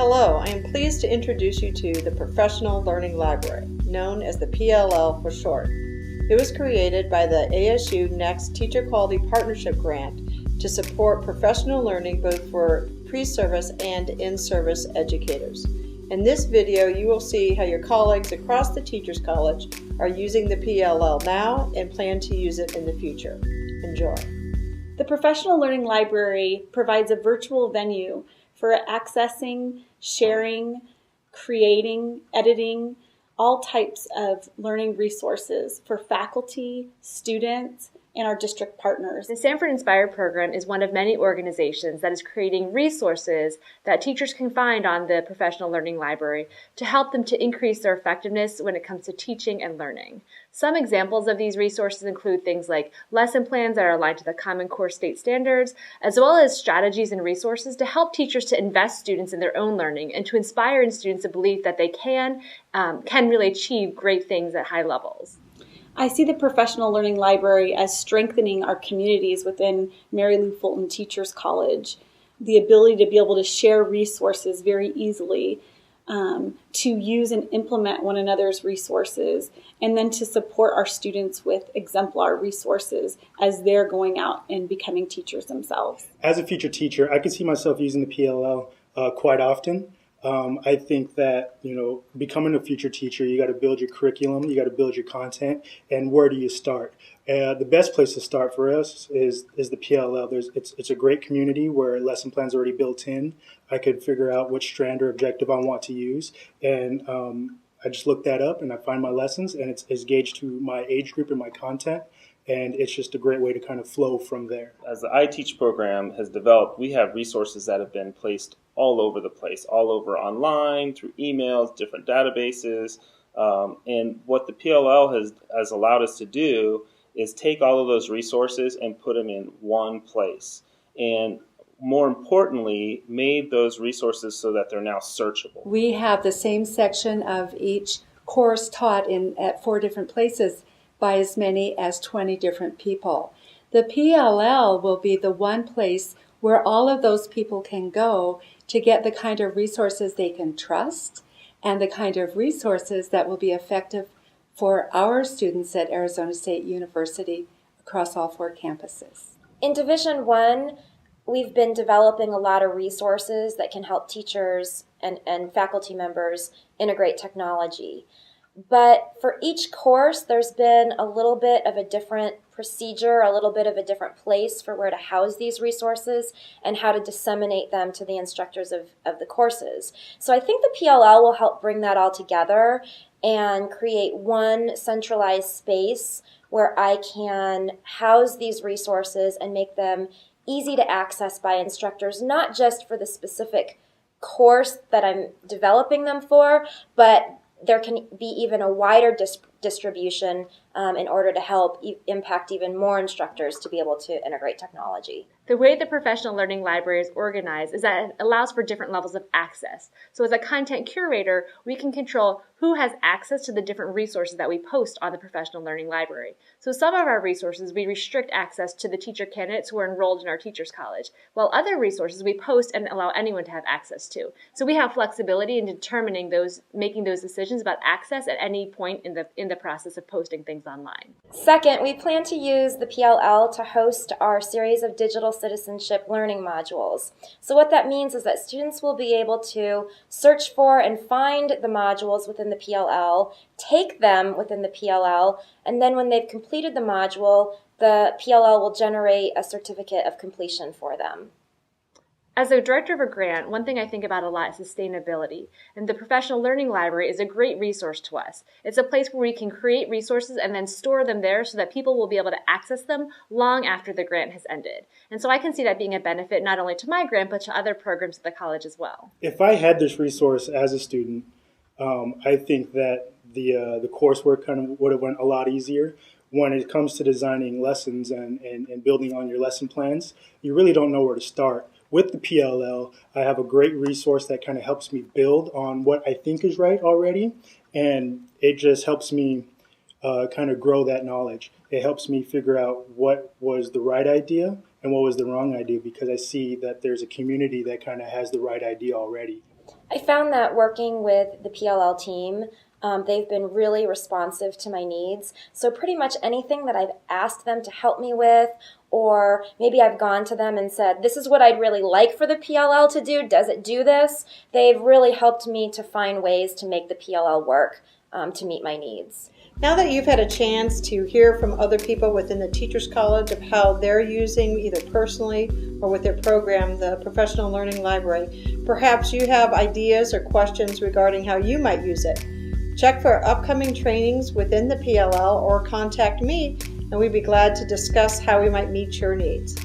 Hello, I am pleased to introduce you to the Professional Learning Library, known as the PLL for short. It was created by the ASU Next Teacher Quality Partnership Grant to support professional learning both for pre-service and in-service educators. In this video, you will see how your colleagues across the Teachers College are using the PLL now and plan to use it in the future. Enjoy. The Professional Learning Library provides a virtual venue for accessing, sharing, creating, editing, all types of learning resources for faculty, students, and our district partners. The Sanford Inspire program is one of many organizations that is creating resources that teachers can find on the Professional Learning Library to help them to increase their effectiveness when it comes to teaching and learning. Some examples of these resources include things like lesson plans that are aligned to the Common Core state standards, as well as strategies and resources to help teachers to invest students in their own learning and to inspire in students a belief that they can really achieve great things at high levels. I see the Professional Learning Library as strengthening our communities within Mary Lou Fulton Teachers College. The ability to be able to share resources very easily, to use and implement one another's resources, and then to support our students with exemplar resources as they're going out and becoming teachers themselves. As a future teacher, I can see myself using the PLL quite often. I think that, becoming a future teacher, you got to build your curriculum, you got to build your content, and where do you start? The best place to start for us is the PLL. It's a great community where lesson plans are already built in. I could figure out which strand or objective I want to use, and I just look that up and I find my lessons, and it's gauged to my age group and my content. And it's just a great way to kind of flow from there. As the iTeach program has developed, we have resources that have been placed all over the place, all over online, through emails, different databases. And what the PLL has allowed us to do is take all of those resources and put them in one place. And more importantly, made those resources so that they're now searchable. We have the same section of each course taught at 4 different places by as many as 20 different people. The PLL will be the one place where all of those people can go to get the kind of resources they can trust and the kind of resources that will be effective for our students at Arizona State University across all 4 campuses. In Division 1, we've been developing a lot of resources that can help teachers and faculty members integrate technology. But for each course, there's been a little bit of a different procedure, a little bit of a different place for where to house these resources and how to disseminate them to the instructors of the courses. So I think the PLL will help bring that all together and create one centralized space where I can house these resources and make them easy to access by instructors, not just for the specific course that I'm developing them for, but there can be even a wider distribution in order to help impact even more instructors to be able to integrate technology. The way the Professional Learning Library is organized is that it allows for different levels of access. So as a content curator, we can control who has access to the different resources that we post on the Professional Learning Library. So some of our resources, we restrict access to the teacher candidates who are enrolled in our Teachers College, while other resources we post and allow anyone to have access to. So we have flexibility in determining making those decisions about access at any point in the process of posting things online. Second, we plan to use the PLL to host our series of digital citizenship learning modules. So what that means is that students will be able to search for and find the modules within the PLL, take them within the PLL, and then when they've completed the module, the PLL will generate a certificate of completion for them. As a director of a grant, one thing I think about a lot is sustainability, and the Professional Learning Library is a great resource to us. It's a place where we can create resources and then store them there so that people will be able to access them long after the grant has ended. And so I can see that being a benefit not only to my grant, but to other programs at the college as well. If I had this resource as a student, I think that the coursework kind of would have went a lot easier. When it comes to designing lessons and building on your lesson plans, you really don't know where to start. With the PLL, I have a great resource that kind of helps me build on what I think is right already, and it just helps me kind of grow that knowledge. It helps me figure out what was the right idea and what was the wrong idea, because I see that there's a community that kind of has the right idea already. I found that working with the PLL team, they've been really responsive to my needs. So pretty much anything that I've asked them to help me with, or maybe I've gone to them and said, this is what I'd really like for the PLL to do. Does it do this? They've really helped me to find ways to make the PLL work to meet my needs. Now that you've had a chance to hear from other people within the Teachers College of how they're using, either personally or with their program, the Professional Learning Library, perhaps you have ideas or questions regarding how you might use it. Check for upcoming trainings within the PLL or contact me, and we'd be glad to discuss how we might meet your needs.